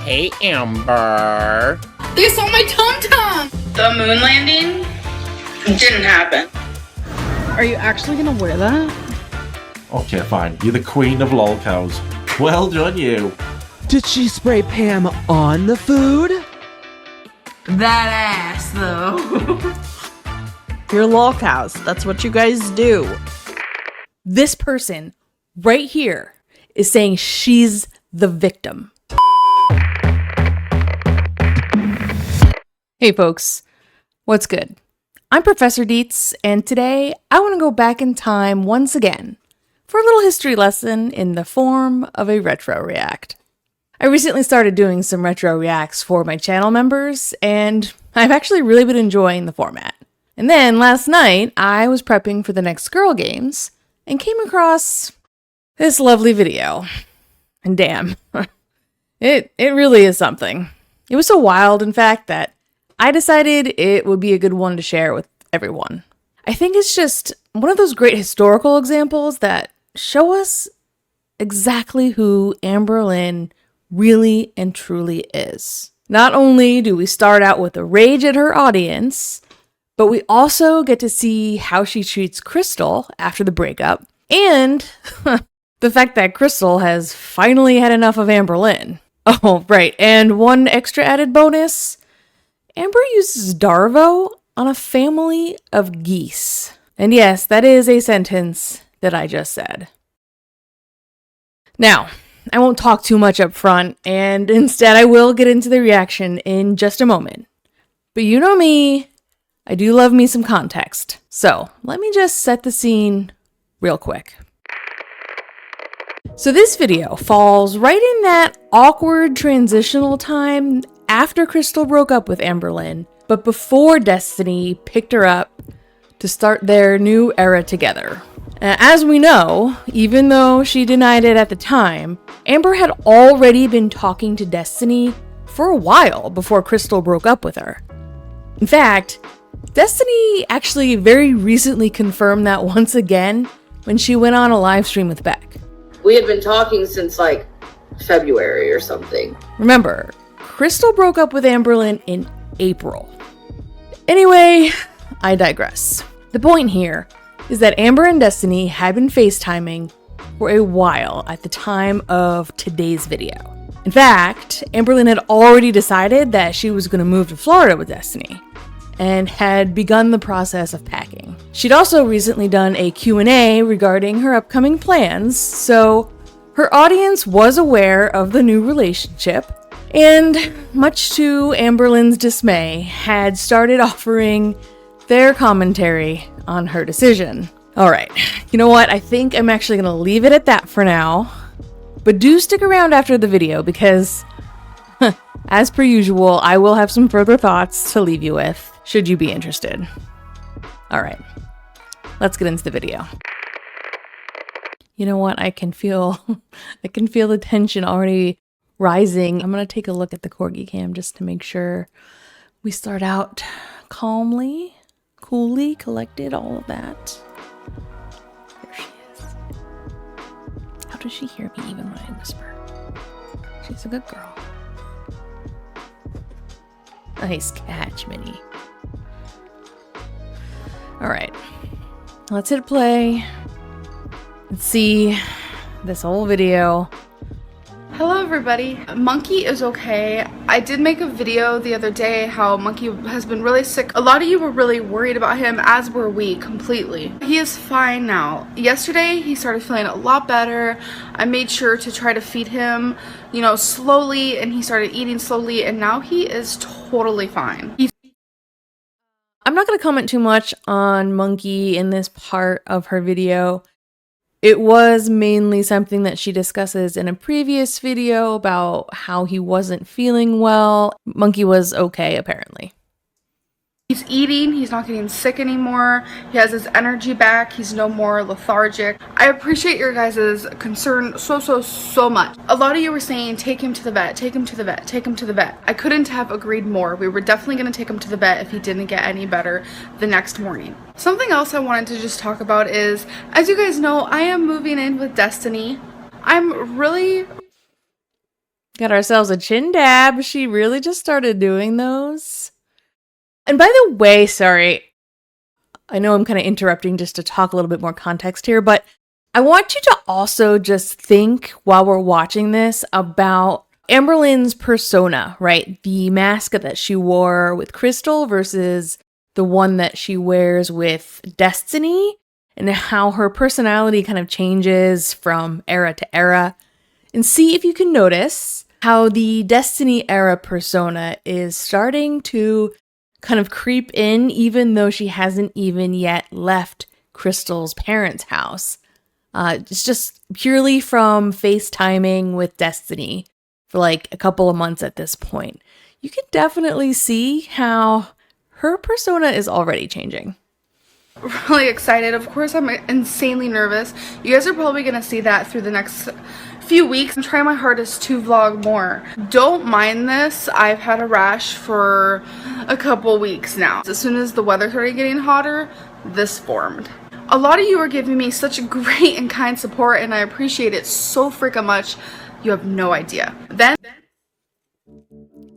Hey, Amber. They saw my tum-tum! The moon landing didn't happen. Are you actually gonna wear that? Okay, fine. You're the queen of lolcows. Well done, you. Did she spray Pam on the food? That ass, though. You're lolcows. That's what you guys do. This person right here is saying she's the victim. Hey folks, what's good? I'm Professor Dietz, and today I want to go back in time once again for a little history lesson in the form of a retro react. I recently started doing some retro reacts for my channel members, and I've actually really been enjoying the format. And then last night, I was prepping for the next Girl Games and came across this lovely video. And damn, it really is something. It was so wild, in fact, that I decided it would be a good one to share with everyone. I think it's just one of those great historical examples that show us exactly who Amnberlynn really and truly is. Not only do we start out with a rage at her audience, but we also get to see how she treats Krystle after the breakup, and the fact that Krystle has finally had enough of Amnberlynn. Oh, right, and one extra added bonus: Amber uses DARVO on a family of geese. And yes, that is a sentence that I just said. Now, I won't talk too much up front, and instead I will get into the reaction in just a moment. But you know me, I do love me some context. So let me just set the scene real quick. So this video falls right in that awkward transitional time after Krystle broke up with Amnberlynn, but before Destiny picked her up to start their new era together. As we know, even though she denied it at the time, Amber had already been talking to Destiny for a while before Krystle broke up with her. In fact, Destiny actually very recently confirmed that once again when she went on a live stream with Beck. We had been talking since like February or something. Remember, Krystle broke up with Amnberlynn in April. Anyway, I digress. The point here is that Amber and Destiny had been FaceTiming for a while at the time of today's video. In fact, Amnberlynn had already decided that she was going to move to Florida with Destiny and had begun the process of packing. She'd also recently done a Q&A regarding her upcoming plans, so her audience was aware of the new relationship, and much to Amnberlynn's dismay, had started offering their commentary on her decision. Alright, you know what? I think I'm actually going to leave it at that for now. But do stick around after the video because, as per usual, I will have some further thoughts to leave you with, should you be interested. Alright, let's get into the video. You know what? I can feel the tension already rising. I'm going to take a look at the Corgi Cam just to make sure we start out calmly, coolly, collected, all of that. There she is. How does she hear me even when I whisper? She's a good girl. Nice catch, Minnie. Alright, let's hit play. Let's see this whole video. Hello everybody. Monkey is okay. I did make a video the other day how Monkey has been really sick. A lot of you were really worried about him, as were we completely. He is fine now. Yesterday he started feeling a lot better. I made sure to try to feed him, slowly, and he started eating slowly, and now he is totally fine. I'm not going to comment too much on Monkey in this part of her video. It was mainly something that she discusses in a previous video about how he wasn't feeling well. Monkey was okay, apparently. He's eating, he's not getting sick anymore, he has his energy back, he's no more lethargic. I appreciate your guys' concern so much. A lot of you were saying, take him to the vet, take him to the vet, take him to the vet. I couldn't have agreed more. We were definitely going to take him to the vet if he didn't get any better the next morning. Something else I wanted to just talk about is, as you guys know, I am moving in with Destiny. I'm really Got ourselves a chin dab. She really just started doing those. And by the way, sorry, I know I'm kind of interrupting just to talk a little bit more context here, but I want you to also just think while we're watching this about Amberlynn's persona, right? The mask that she wore with Krystle versus the one that she wears with Destiny, and how her personality kind of changes from era to era. And see if you can notice how the Destiny era persona is starting to kind of creep in, even though she hasn't even yet left Krystle's parents' house. It's just purely from FaceTiming with Destiny for like a couple of months at this point. You can definitely see how her persona is already changing. Really excited. Of course, I'm insanely nervous. You guys are probably going to see that through the next few weeks. I'm trying my hardest to vlog more. Don't mind this. I've had a rash for a couple weeks now. As soon as the weather started getting hotter, this formed. A lot of you are giving me such great and kind support, and I appreciate it so freaking much. You have no idea. Then,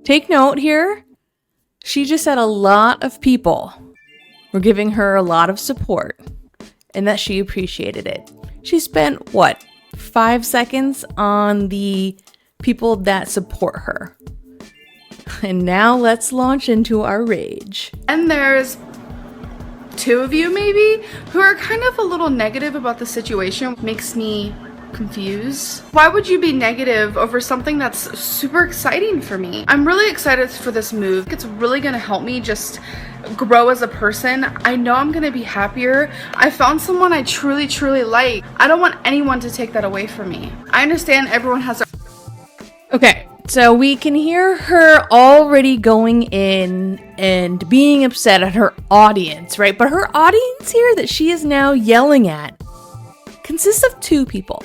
take note here. She just said a lot of people were giving her a lot of support and that she appreciated it. She spent, 5 seconds on the people that support her. And now let's launch into our rage. and there's 2 of you maybe who are kind of a little negative about the situation. Makes me confused. Why would you be negative over something that's super exciting for me? I'm really excited for this move. It's really gonna help me just grow as a person. I know I'm gonna be happier. I found someone I truly like. I don't want anyone to take that away from me. I understand everyone has their... Okay, so we can hear her already going in and being upset at her audience, right? But her audience here that she is now yelling at consists of 2 people.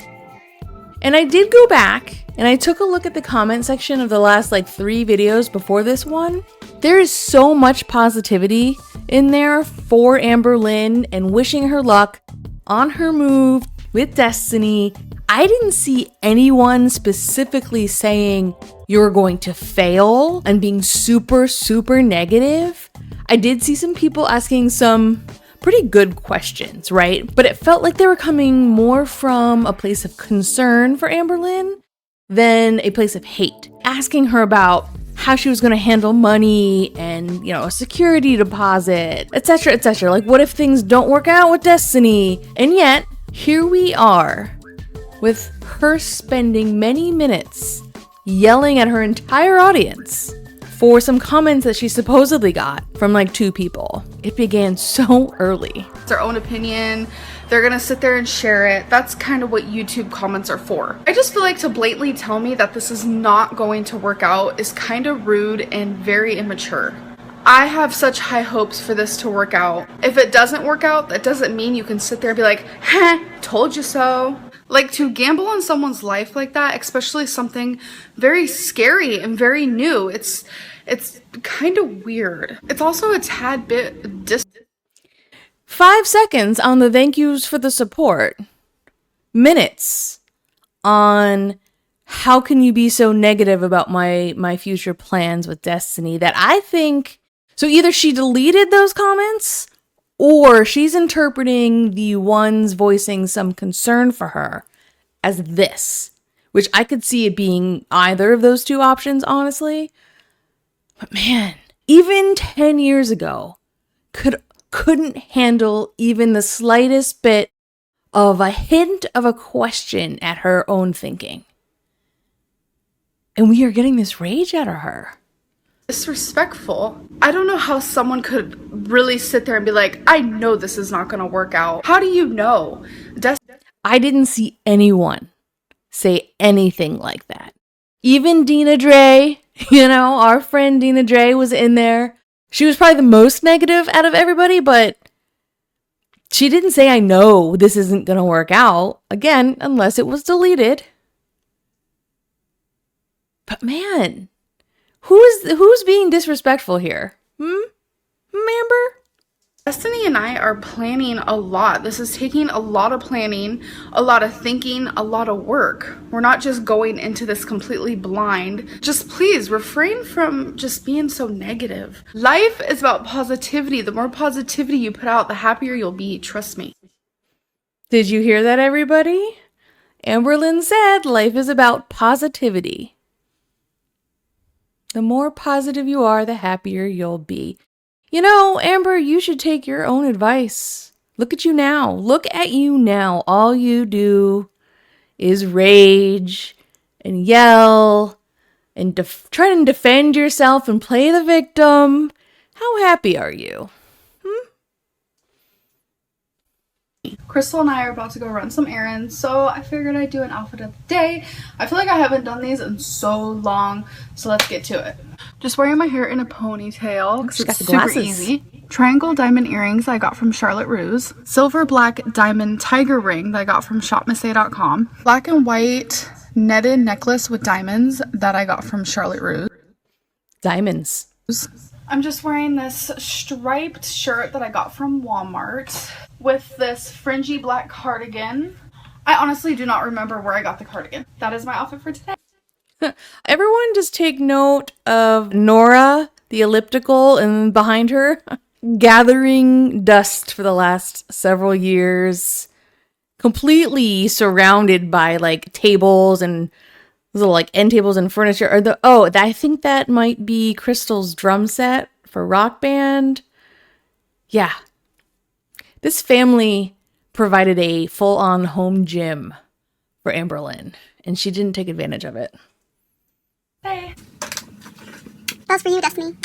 And I did go back and I took a look at the comment section of the last 3 videos before this one. There is so much positivity in there for Amberlynn and wishing her luck on her move with Destiny. I didn't see anyone specifically saying you're going to fail and being super negative. I did see some people asking some pretty good questions, right? But it felt like they were coming more from a place of concern for Amberlynn than a place of hate. Asking her about how she was going to handle money and, a security deposit, etc., etc. Like, what if things don't work out with Destiny? And yet, here we are with her spending many minutes yelling at her entire audience for some comments that she supposedly got from 2 people. It began so early. It's their own opinion. They're gonna sit there and share it. That's kind of what YouTube comments are for. I just feel like to blatantly tell me that this is not going to work out is kind of rude and very immature. I have such high hopes for this to work out. If it doesn't work out, that doesn't mean you can sit there and be like, told you so. To gamble on someone's life like that, especially something very scary and very new, it's kind of weird. It's also a tad bit 5 seconds on the thank yous for the support. Minutes on how can you be so negative about my future plans with Destiny that I think... So either she deleted those comments or she's interpreting the ones voicing some concern for her as this, which I could see it being either of those 2 options, honestly. But man, even 10 years ago, couldn't handle even the slightest bit of a hint of a question at her own thinking. And we are getting this rage out of her. disrespectful. I don't know how someone could really sit there and be like, I know this is not gonna work out. How do you know? I didn't see anyone say anything like that. Even Dina Dre, our friend Dina Dre was in there. She was probably the most negative out of everybody, but she didn't say, I know this isn't going to work out. Again, unless it was deleted. But man, who's being disrespectful here? Amber? Destiny and I are planning a lot. This is taking a lot of planning, a lot of thinking, a lot of work. We're not just going into this completely blind. Just please refrain from just being so negative. Life is about positivity. The more positivity you put out, the happier you'll be. Trust me. Did you hear that, everybody? Amberlynn said life is about positivity. The more positive you are, the happier you'll be. You know, Amber, you should take your own advice. Look at you now. Look at you now. All you do is rage and yell and try and defend yourself and play the victim. How happy are you? Krystle and I are about to go run some errands, so I figured I'd do an outfit of the day. I feel like I haven't done these in so long, so let's get to it. Just wearing my hair in a ponytail because it's super easy. Triangle diamond earrings that I got from Charlotte Russe. Silver black diamond tiger ring that I got from shopmissay.com. Black and white netted necklace with diamonds that I got from Charlotte Russe. Diamonds. I'm just wearing this striped shirt that I got from Walmart with this fringy black cardigan. I honestly do not remember where I got the cardigan. That is my outfit for today. Everyone just take note of Nora, the elliptical, and behind her, gathering dust for the last several years, completely surrounded by like tables and little like end tables and furniture. I think that might be Krystle's drum set for Rock Band. Yeah. This family provided a full-on home gym for Amberlynn, and she didn't take advantage of it. Hey. That's for you, Destiny.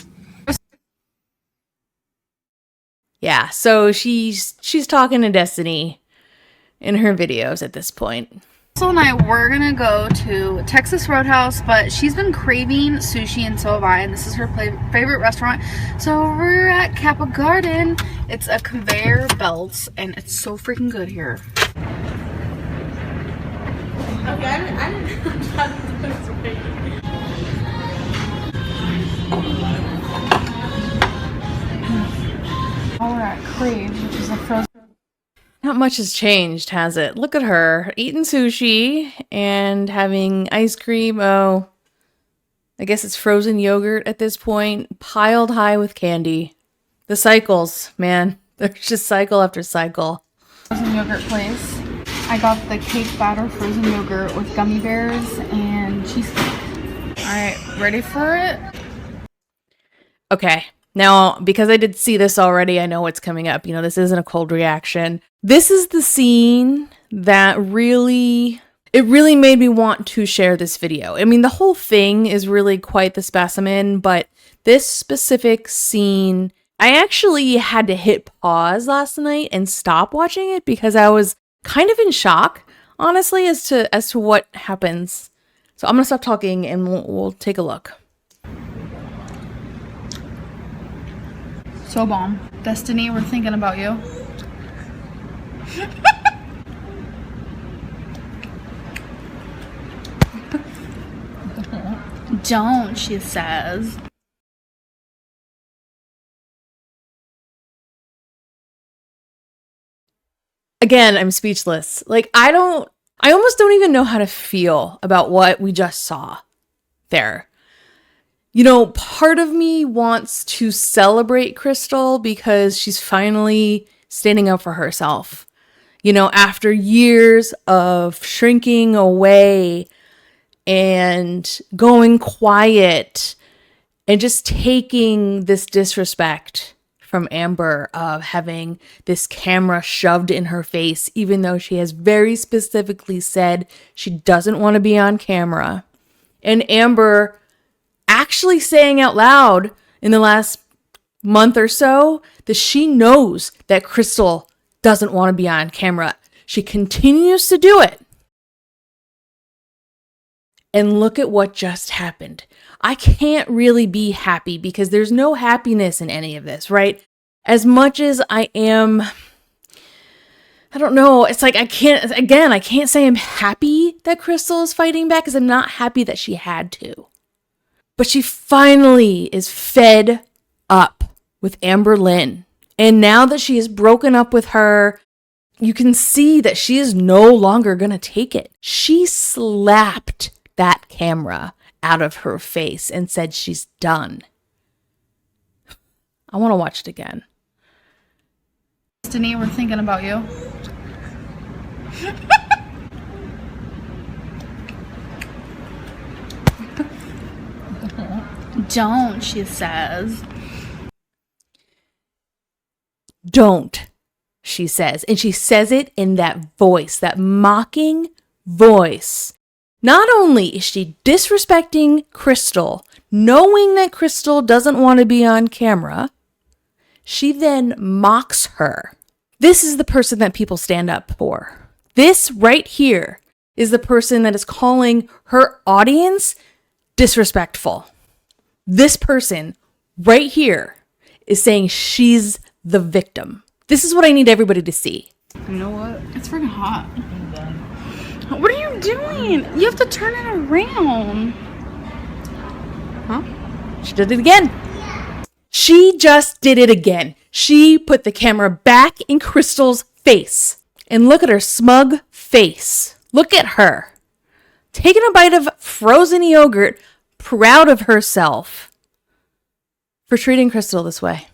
Yeah, so she's talking to Destiny in her videos at this point. Krystle and I were gonna go to Texas Roadhouse, but she's been craving sushi and so have I, and this is her favorite restaurant. So we're at Kappa Garden. It's a conveyor belt, and it's so freaking good here. Okay, I didn't know that was right. Now we're at Crave, which is a frozen. Not much has changed, has it? Look at her, eating sushi and having ice cream. Oh, I guess it's frozen yogurt at this point, piled high with candy. The cycles, man. There's just cycle after cycle. Frozen yogurt place. I got the cake batter frozen yogurt with gummy bears and cheesecake. Alright, ready for it? Okay. Now, because I did see this already, I know what's coming up. You know, this isn't a cold reaction. This is the scene that really made me want to share this video. I mean, the whole thing is really quite the specimen, but this specific scene, I actually had to hit pause last night and stop watching it because I was kind of in shock, honestly, as to what happens. So I'm gonna stop talking and we'll take a look. So bomb. Destiny, we're thinking about you. Don't, she says. Again, I'm speechless. Like, I almost don't even know how to feel about what we just saw there. You know, part of me wants to celebrate Krystle because she's finally standing up for herself. You know, after years of shrinking away and going quiet and just taking this disrespect from Amber of having this camera shoved in her face, even though she has very specifically said she doesn't want to be on camera. And Amber actually saying out loud in the last month or so that she knows that Krystle doesn't want to be on camera. She continues to do it. And look at what just happened. I can't really be happy because there's no happiness in any of this, right? As much as I am, I don't know, it's like I can't say I'm happy that Krystle is fighting back because I'm not happy that she had to. But she finally is fed up with Amberlynn And now that she has broken up with her, you can see that she is no longer going to take it. She slapped that camera out of her face and said she's done. I want to watch it again. Destiny, we're thinking about you. Don't, she says. Don't, she says. And she says it in that voice, that mocking voice. Not only is she disrespecting Krystle, knowing that Krystle doesn't want to be on camera, she then mocks her. This is the person that people stand up for. This right here is the person that is calling her audience disrespectful. This person right here is saying she's the victim. This is what I need everybody to see. You know what? It's freaking hot. What are you doing? You have to turn it around. Huh? She did it again. She just did it again. She put the camera back in Krystle's face. And look at her smug face. Look at her. Taking a bite of frozen yogurt, proud of herself for treating Krystle this way.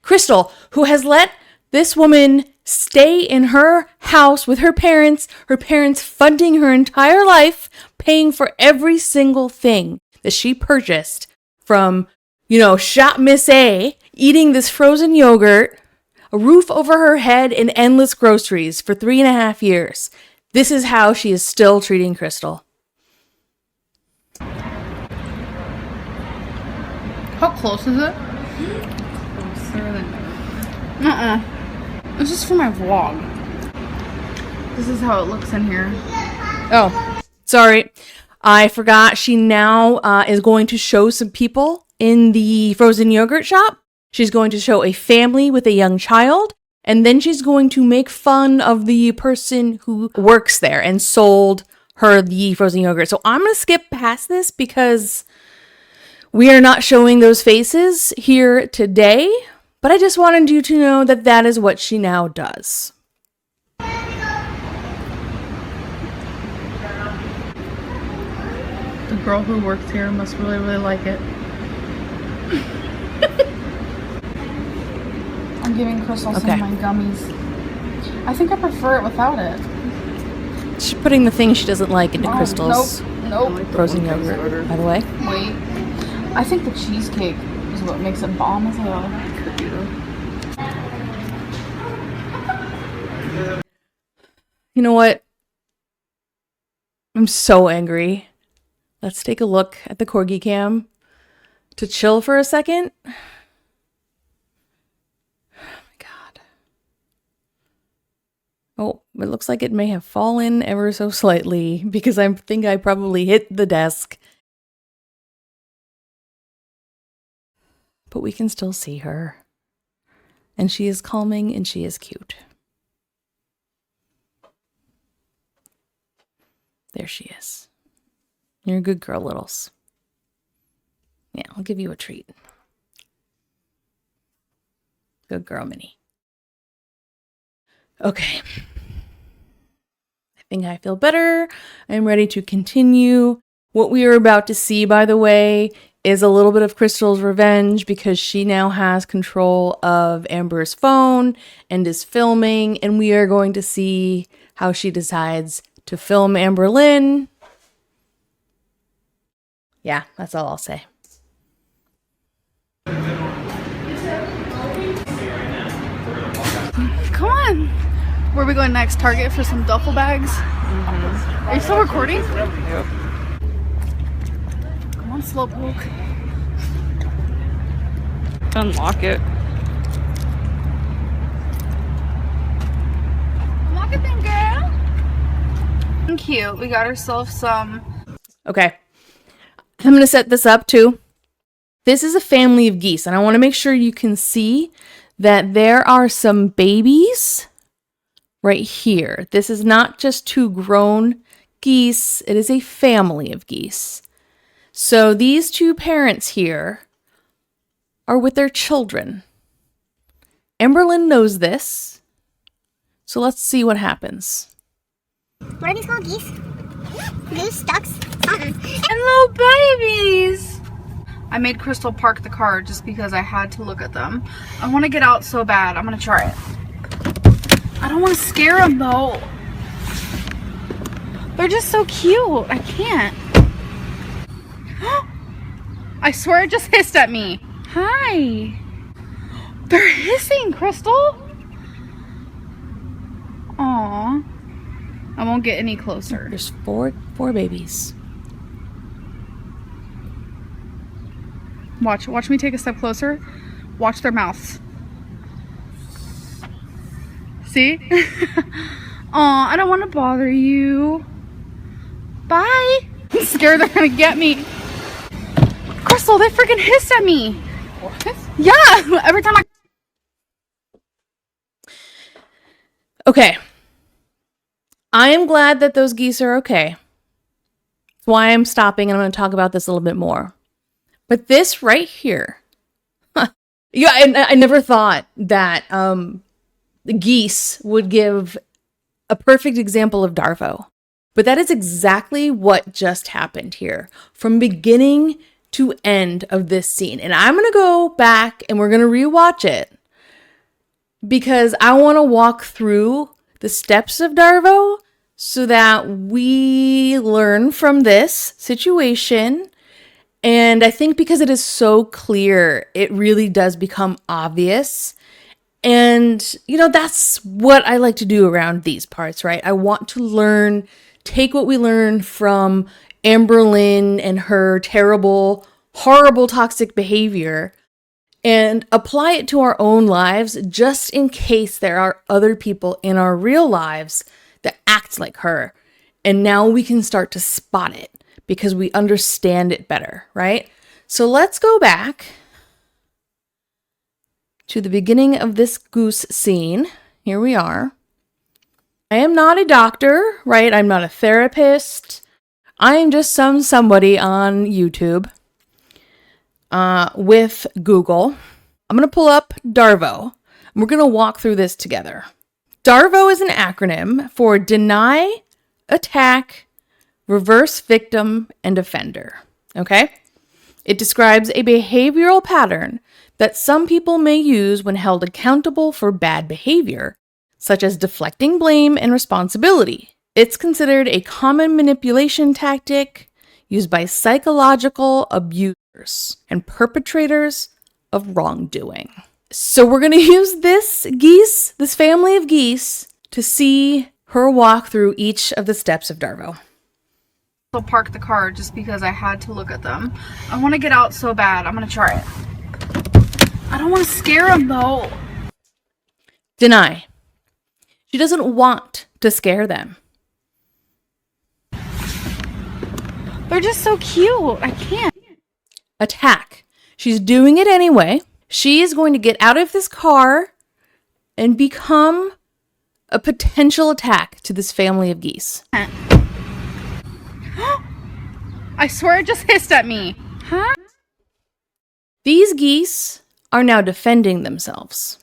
Krystle, who has let this woman stay in her house with her parents funding her entire life, paying for every single thing that she purchased from, Shop Miss A, eating this frozen yogurt, a roof over her head, and endless groceries for 3.5 years. This is how she is still treating Krystle. How close is it? Closer than... This is for my vlog. This is how it looks in here. Oh, sorry. I forgot. She now is going to show some people in the frozen yogurt shop. She's going to show a family with a young child. And then she's going to make fun of the person who works there and sold her the frozen yogurt. So I'm going to skip past this because we are not showing those faces here today. But I just wanted you to know that that is what she now does. The girl who works here must really, really like it. I'm giving Krystle some of my gummies. I think I prefer it without it. She's putting the things she doesn't like into Krystle's Nope. frozen yogurt, by the way. Wait. I think the cheesecake is what makes it bomb as hell. You know what? I'm so angry. Let's take a look at the Corgi Cam to chill for a second. Oh my God. Oh, it looks like it may have fallen ever so slightly because I think I probably hit the desk. But we can still see her. And she is calming and she is cute. There she is. You're a good girl, Littles. Yeah, I'll give you a treat. Good girl, Minnie. Okay. I think I feel better. I'm ready to continue. What we are about to see, by the way, is a little bit of Krystle's revenge because she now has control of Amber's phone and is filming, and we are going to see how she decides to film Amnberlynn. Yeah, that's all I'll say. Come on. Where are we going next? Target for some duffel bags? Mm-hmm. Are you still recording? Yep. Come on, Slowpoke. Unlock it. Unlock it then, girl. Cute. We got ourselves some. Okay. I'm going to set this up too. This is a family of geese, and I want to make sure you can see that there are some babies right here. This is not just 2 grown geese. It is a family of geese. So these 2 parents here are with their children. Amberlynn knows this. So let's see what happens. What are these called? Geese? Goose? Ducks? Something. And little babies. I made Krystle park the car just because I had to look at them. I want to get out so bad. I'm going to try it. I don't want to scare them though. They're just so cute. I can't. I swear it just hissed at me. Hi. They're hissing, Krystle. Aw. I won't get any closer. There's four babies. Watch me take a step closer. Watch their mouths. See? Aw, I don't want to bother you. Bye. I'm scared they're gonna get me. Krystle, they freaking hissed at me. What? Yeah, every time I... Okay. I am glad that those geese are okay. That's why I'm stopping, and I'm going to talk about this a little bit more. But this right here, yeah, I never thought that the geese would give a perfect example of DARVO. But that is exactly what just happened here, from beginning to end of this scene. And I'm going to go back and we're going to rewatch it because I want to walk through the steps of DARVO so that we learn from this situation. And I think because it is so clear, it really does become obvious. And, you know, that's what I like to do around these parts, right? I want to learn, take what we learn from Amberlynn and her terrible, horrible, toxic behavior and apply it to our own lives just in case there are other people in our real lives that act like her. And now we can start to spot it because we understand it better, right? So let's go back to the beginning of this goose scene. Here we are. I am not a doctor, right? I'm not a therapist. I am just somebody on YouTube with Google. I'm going to pull up DARVO, and we're going to walk through this together. DARVO is an acronym for Deny, Attack, Reverse Victim, and Offender. Okay? It describes a behavioral pattern that some people may use when held accountable for bad behavior, such as deflecting blame and responsibility. It's considered a common manipulation tactic used by psychological abusers and perpetrators of wrongdoing. So we're going to use this family of geese, to see her walk through each of the steps of DARVO. I'll park the car just because I had to look at them. I want to get out so bad. I'm going to try it. I don't want to scare them though. Deny. She doesn't want to scare them. They're just so cute. I can't. Attack. She's doing it anyway. She is going to get out of this car and become a potential attack to this family of geese. I swear it just hissed at me. Huh? These geese are now defending themselves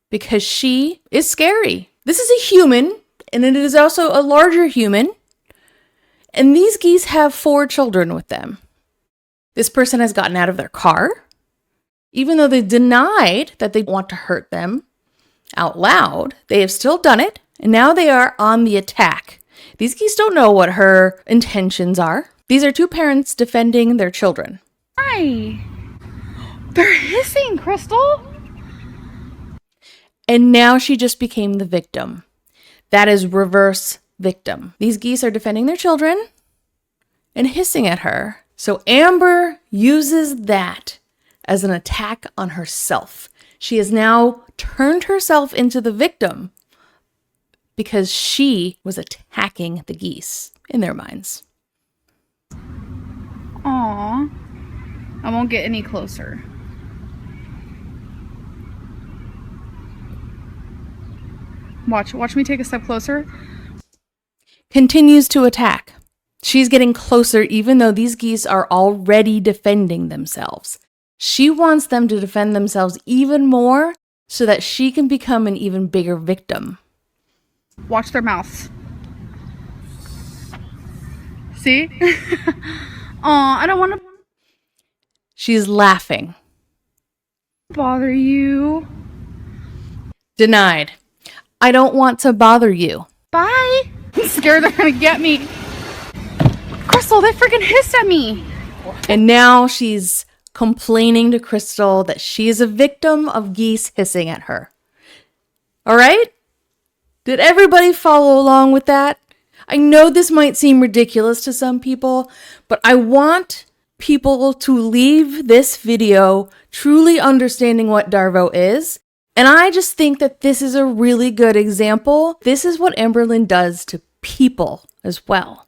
because she is scary. This is a human, and it is also a larger human. And these geese have 4 children with them. This person has gotten out of their car, even though they denied that they want to hurt them out loud. They have still done it, and now they are on the attack. These geese don't know what her intentions are. These are 2 parents defending their children. Hi. They're hissing, Krystle. And now she just became the victim. That is reverse victim. These geese are defending their children and hissing at her. So Amber uses that as an attack on herself. She has now turned herself into the victim because she was attacking the geese in their minds. Aw. I won't get any closer. Watch me take a step closer. Continues to attack. She's getting closer even though these geese are already defending themselves. She wants them to defend themselves even more so that she can become an even bigger victim. Watch their mouths. See? Aw, I don't want to She's laughing. bother you. Denied. I don't want to bother you. Bye. I'm scared they're gonna get me. Krystle, they freaking hissed at me. And now she's complaining to Krystle that she is a victim of Geese hissing at her. All right? Did everybody follow along with that? I know this might seem ridiculous to some people, but I want people to leave this video truly understanding what DARVO is. And I just think that this is a really good example. This is what Amnberlynn does to people as well.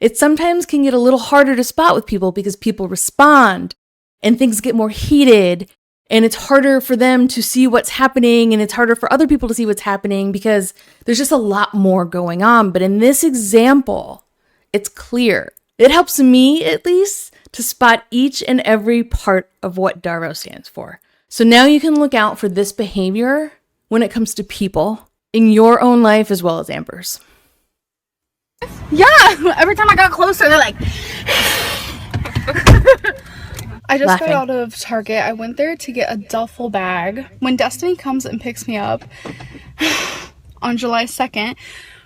It sometimes can get a little harder to spot with people because people respond and things get more heated and it's harder for them to see what's happening and it's harder for other people to see what's happening because there's just a lot more going on. But in this example, it's clear. It helps me, at least, to spot each and every part of what DARVO stands for. So now you can look out for this behavior when it comes to people in your own life as well as Amber's. Yeah, every time I got closer, they're like... I just got out of Target. I went there to get a duffel bag. When Destiny comes and picks me up on July 2nd,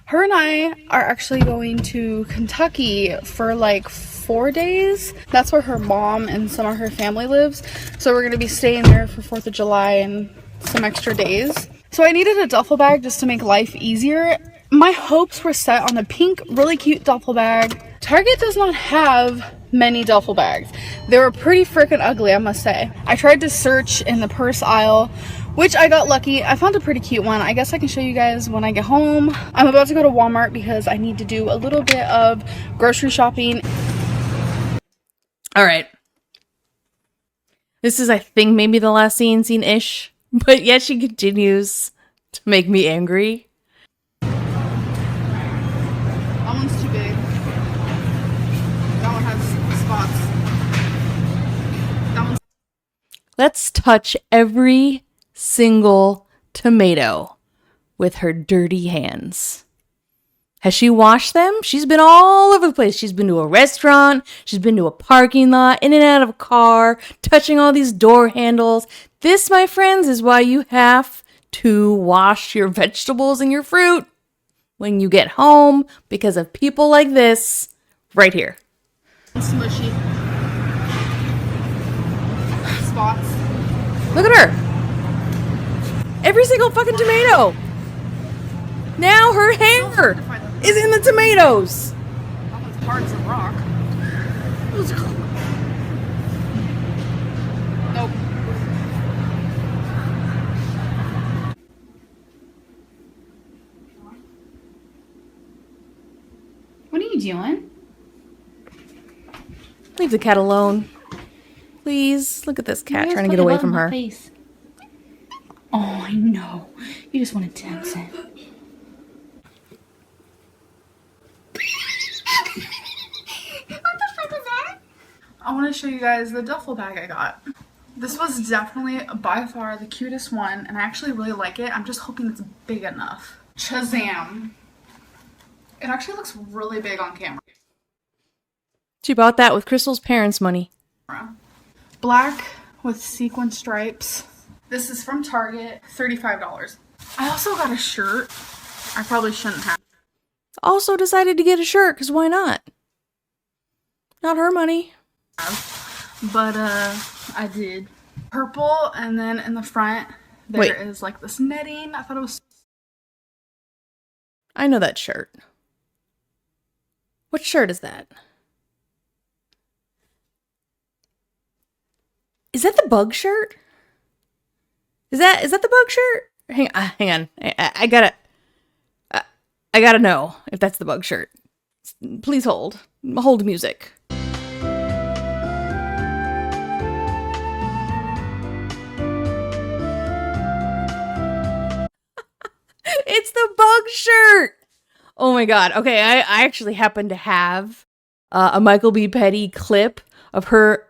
her and I are actually going to Kentucky for like 4 days. That's where her mom and some of her family lives. So we're going to be staying there for 4th of July and some extra days. So I needed a duffel bag just to make life easier. My hopes were set on a pink, really cute duffel bag. Target does not have many duffel bags. They were pretty freaking ugly, I must say. I tried to search in the purse aisle, which I got lucky. I found a pretty cute one. I guess I can show you guys when I get home. I'm about to go to Walmart because I need to do a little bit of grocery shopping. All right. This is, I think, maybe the last scene-ish. But yet she continues to make me angry. That one's too big. That one has spots. That one's... Let's touch every single tomato with her dirty hands. Has she washed them? She's been all over the place. She's been to a restaurant. She's been to a parking lot, in and out of a car, touching all these door handles. This, my friends, is why you have to wash your vegetables and your fruit when you get home because of people like this right here. Smushy. Spots. Look at her. Every single fucking tomato. Now her hair is in the tomatoes. That one's hard as a rock. Nope. What are you doing? Leave the cat alone. Please. Look at this cat trying to get away from her. Face. Oh, I know. You just want to dance it. I want to show you guys the duffel bag I got. This was definitely by far the cutest one, and I actually really like it. I'm just hoping it's big enough. Shazam. It actually looks really big on camera. She bought that with Krystle's parents' money. Black with sequin stripes. This is from Target, $35. I also got a shirt. I probably shouldn't have. Also decided to get a shirt, because why not? Not her money. But I did. Purple, and then in the front there is like this netting. I thought it was... I know that shirt. What shirt is that? Is that the bug shirt? Is that the bug shirt? Hang on. I gotta know if that's the bug shirt. Please hold music. It's the bug shirt. Oh my god. Okay, I actually happen to have a Michael B. Petty clip of her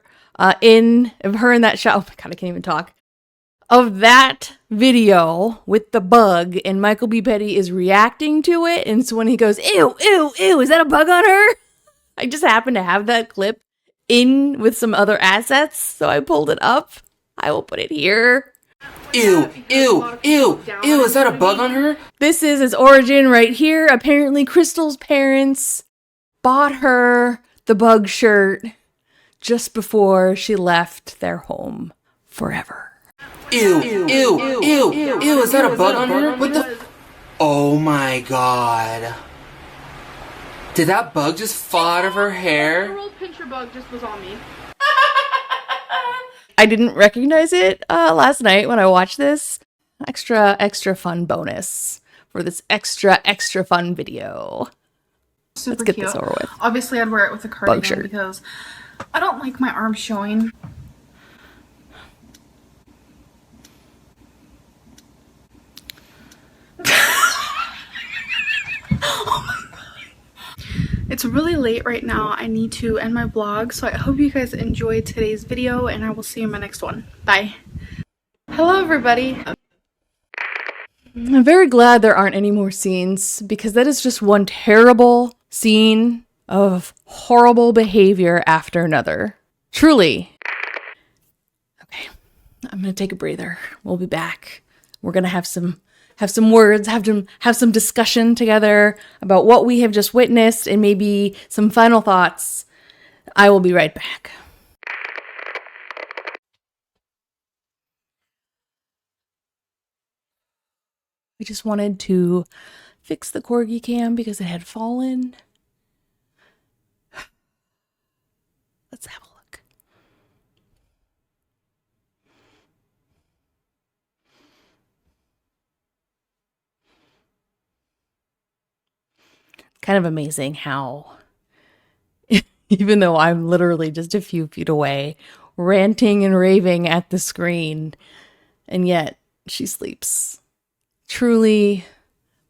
in that shot. Oh my god, I can't even talk. of that video with the bug, and Michael B. Petty is reacting to it. And so when he goes, ew, ew, ew, is that a bug on her? I just happened to have that clip in with some other assets, so I pulled it up. I will put it here. Ew, ew, ew, ew, is that a bug on her? This is its origin right here. Apparently, Krystle's parents bought her the bug shirt just before she left their home forever. Ew, ew, ew, ew, ew, is that a bug on her? What the? Oh my god. Did that bug just fall out of her hair? The little pincher bug just was on me. I didn't recognize it last night when I watched this. Extra fun bonus for this extra fun video. Super Let's get cute. this over with. Obviously, I'd wear it with a Bug cardigan shirt. because I don't like my arms showing. It's really late right now. I need to end my vlog, so I hope you guys enjoyed today's video, and I will see you in my next one. Bye. Hello, everybody. I'm very glad there aren't any more scenes, because that is just one terrible scene of horrible behavior after another. Truly. Okay, I'm gonna take a breather. We'll be back. We're gonna have some words, have some discussion together about what we have just witnessed and maybe some final thoughts. I will be right back. I just wanted to fix the Corgi Cam because it had fallen. Let's have a look. Kind of amazing how, even though I'm literally just a few feet away, ranting and raving at the screen, and yet she sleeps. Truly,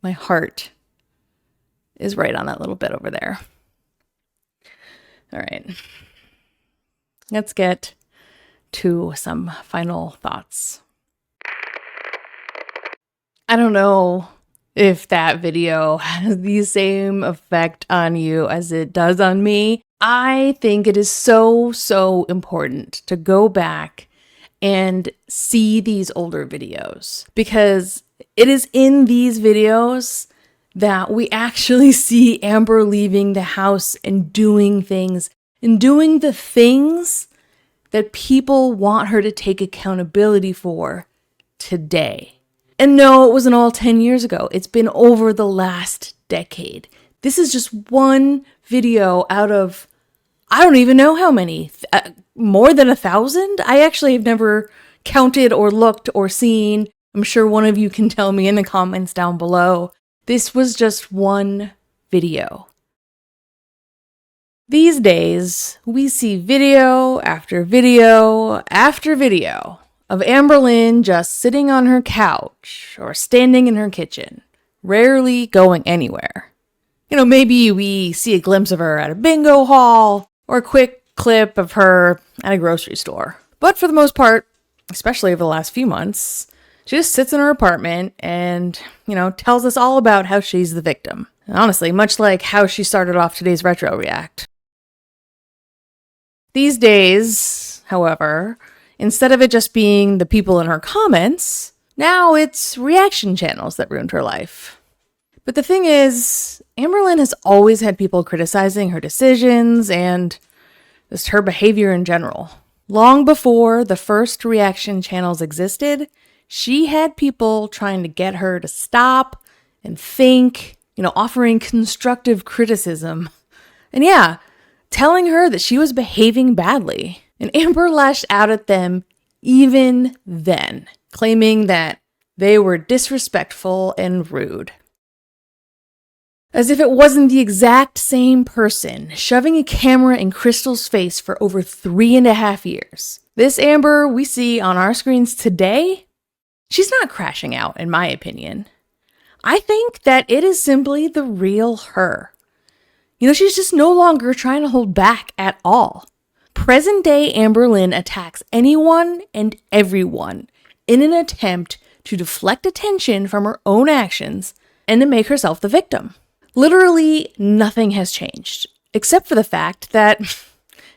my heart is right on that little bit over there. All right. Let's get to some final thoughts. I don't know if that video has the same effect on you as it does on me. I think it is so important to go back and see these older videos, because it is in these videos that we actually see Amber leaving the house and doing things, and doing the things that people want her to take accountability for today. And no, it wasn't all 10 years ago. It's been over the last decade. This is just one video out of, I don't even know how many, more than 1,000? I actually have never counted or looked or seen. I'm sure one of you can tell me in the comments down below. This was just one video. These days, we see video after video after video of Amberlynn just sitting on her couch or standing in her kitchen, rarely going anywhere. You know, maybe we see a glimpse of her at a bingo hall or a quick clip of her at a grocery store. But for the most part, especially over the last few months, she just sits in her apartment and, tells us all about how she's the victim. And honestly, much like how she started off today's Retro React. These days, however, instead of it just being the people in her comments, now it's reaction channels that ruined her life. But the thing is, Amberlynn has always had people criticizing her decisions and just her behavior in general. Long before the first reaction channels existed, she had people trying to get her to stop and think, offering constructive criticism. And yeah, telling her that she was behaving badly. And Amber lashed out at them even then, claiming that they were disrespectful and rude. As if it wasn't the exact same person shoving a camera in Krystle's face for over 3.5 years. This Amber we see on our screens today, she's not crashing out, in my opinion. I think that it is simply the real her. She's just no longer trying to hold back at all. Present day Amberlynn attacks anyone and everyone in an attempt to deflect attention from her own actions and to make herself the victim. Literally nothing has changed, except for the fact that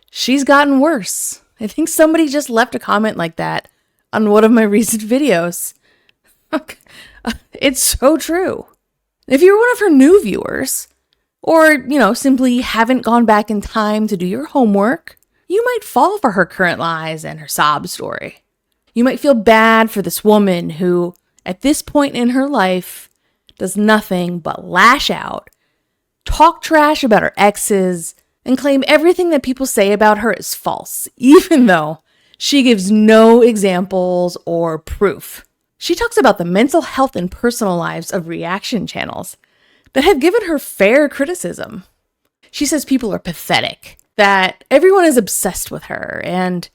she's gotten worse. I think somebody just left a comment like that on one of my recent videos. It's so true. If you're one of her new viewers, or, simply haven't gone back in time to do your homework, you might fall for her current lies and her sob story. You might feel bad for this woman who, at this point in her life, does nothing but lash out, talk trash about her exes, and claim everything that people say about her is false, even though she gives no examples or proof. She talks about the mental health and personal lives of reaction channels that have given her fair criticism. She says people are pathetic, that everyone is obsessed with her, and,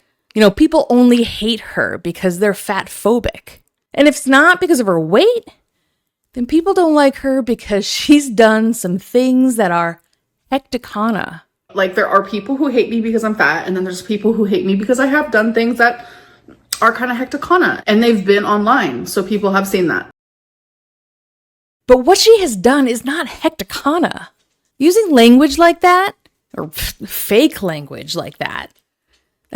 people only hate her because they're fat phobic. And if it's not because of her weight, then people don't like her because she's done some things that are hecticana. Like, there are people who hate me because I'm fat, and then there's people who hate me because I have done things that are kind of hecticana, and they've been online, so people have seen that. But what she has done is not hecticana. Using language like that, or fake language like that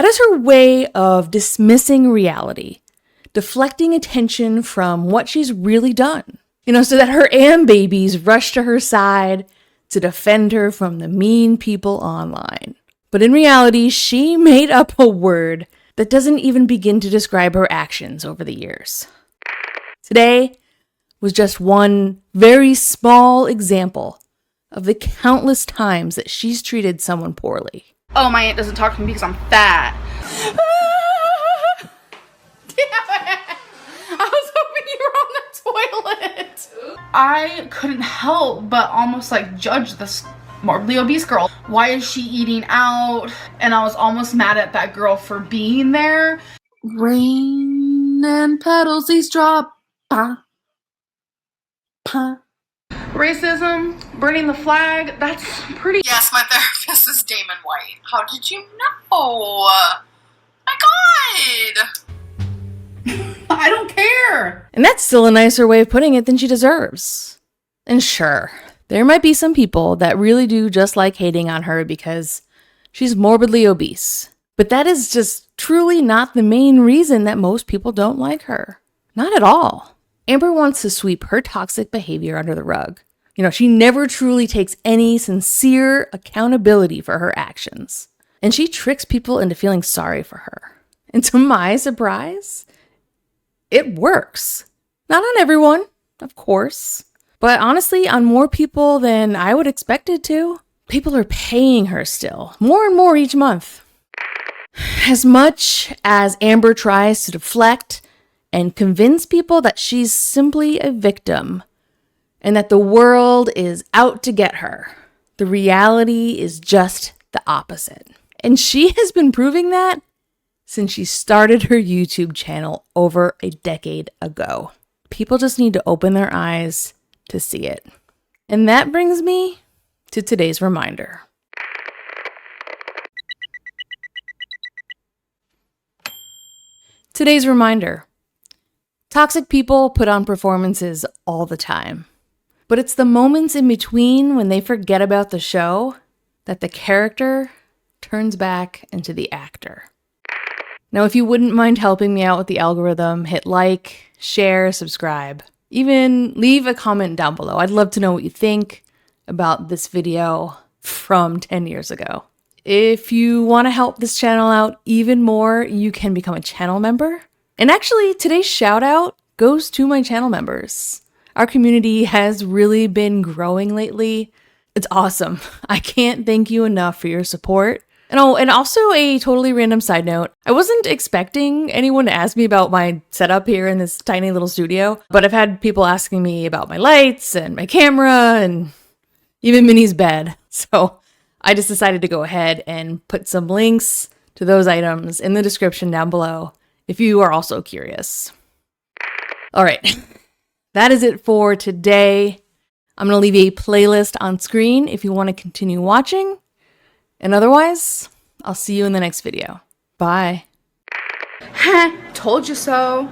is her way of dismissing reality, deflecting attention from what she's really done. So that her babies rush to her side to defend her from the mean people online. But in reality, she made up a word that doesn't even begin to describe her actions over the years. Today was just one very small example of the countless times that she's treated someone poorly. Oh, my aunt doesn't talk to me because I'm fat. Damn it! I was hoping you were on the toilet. I couldn't help but almost judge this morbidly obese girl. Why is she eating out? And I was almost mad at that girl for being there. Rain and petals, these drop. Racism, burning the flag, that's pretty. Yes, my therapist is Damon White. How did you know? My God! I don't care! And that's still a nicer way of putting it than she deserves. And sure, there might be some people that really do just like hating on her because she's morbidly obese. But that is just truly not the main reason that most people don't like her. Not at all. Amber wants to sweep her toxic behavior under the rug. She never truly takes any sincere accountability for her actions. And she tricks people into feeling sorry for her. And to my surprise, it works. Not on everyone, of course. But honestly, on more people than I would expect it to. People are paying her still, more and more each month. As much as Amber tries to deflect and convince people that she's simply a victim and that the world is out to get her, the reality is just the opposite. And she has been proving that since she started her YouTube channel over a decade ago. People just need to open their eyes to see it. And that brings me to today's reminder. Today's reminder. Toxic people put on performances all the time. But it's the moments in between when they forget about the show that the character turns back into the actor. Now, if you wouldn't mind helping me out with the algorithm, hit like, share, subscribe. Even leave a comment down below. I'd love to know what you think about this video from 10 years ago. If you want to help this channel out even more, you can become a channel member. And actually, today's shout out goes to my channel members. Our community has really been growing lately. It's awesome. I can't thank you enough for your support. And also a totally random side note. I wasn't expecting anyone to ask me about my setup here in this tiny little studio, but I've had people asking me about my lights and my camera and even Minnie's bed. So I just decided to go ahead and put some links to those items in the description down below if you are also curious. All right, that is it for today. I'm going to leave a playlist on screen if you want to continue watching. And otherwise, I'll see you in the next video. Bye. Told you so.